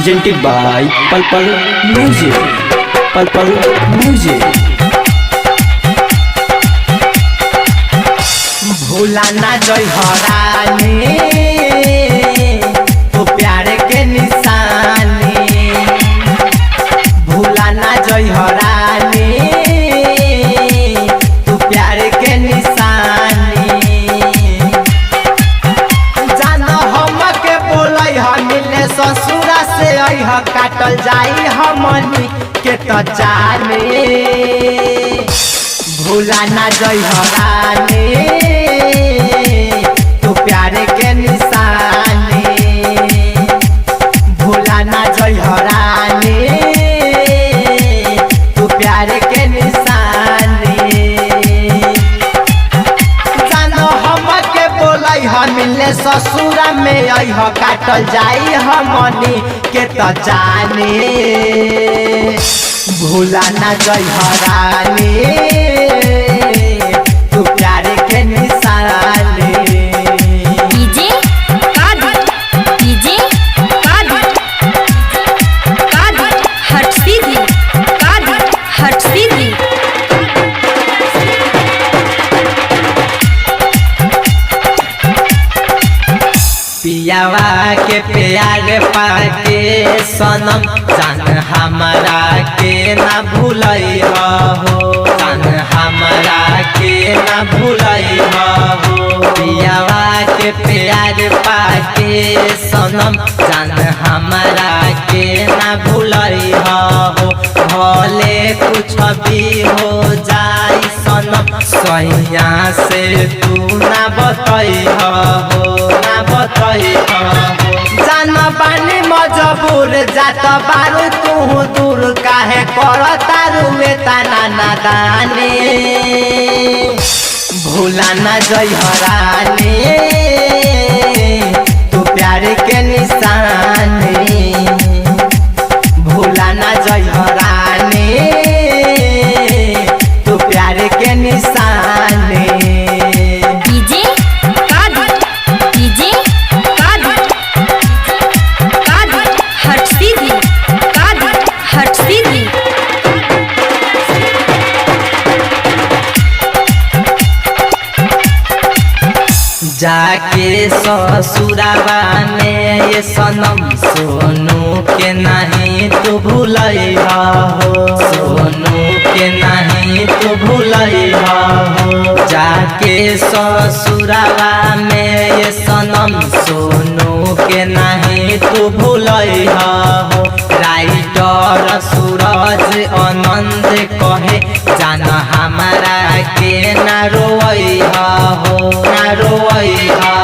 presented by Pal Music. Pal Music. भूला ना जय हरानी तो प्यार के निशानी, भूला ना जय हरानी तो प्यार के निशानी। जाना हम के बोलै ह मिले ससुरा से अइह काटल जाई हमनी के तो जाने। भूला ना जय हरानी तू प्यार के निशानी, भूला ना जय हरानी तू प्यार के निशानी। जानो हम के बोलै ह मिले ससुरा में अइह काटल जाई हमनी के तो जाने। भूला ना जय हरानी तू प्यार के निशानी। डीजे हट सीधी हट सीधी। पियावा के प्यार पाके सनम जान हमारा के ना भूलै हो, जान हमारा के ना भूलै हो। पियावा के प्यार पाके सनम जान हमारा के ना भूलै हो। भले कुछ भी हो जाई सनम सैया से तू ना बतै हो, ना बतै हो। जान बानी मजबूर जात बारू तू दूर काहे कर तारू में तना नादानी। भूला ना जय हरानी तू प्यार के निशानी, भूला ना जय हरानी तू प्यार के निशानी। डीजे हट सीधी हट सीधी। जाके ससुरावा में ये सनम सोनू के नहीं तू भूलै हो, सोनू के नहीं तू भूलै हो। जाके ससुरावा में ये सनम सोनू के नहीं तू भूलै हो। राइटर सूरज आनंद कहे जान हमारा के ना रोई हो, ना रोई हो।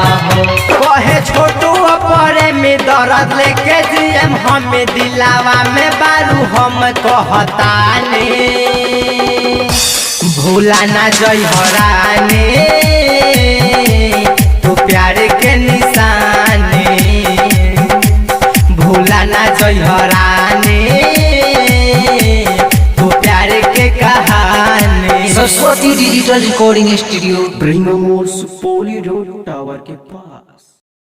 कहे छोटू परे में दर्द लेके जियम हम दिलावा में बारू हम कहतानी। भूला ना जय हरानी तू प्यार के निशानी, भूला ना जय हरानी तू प्यार के कहानी। Saraswati digital recording studio Bring more Supoli Road Tower के पास।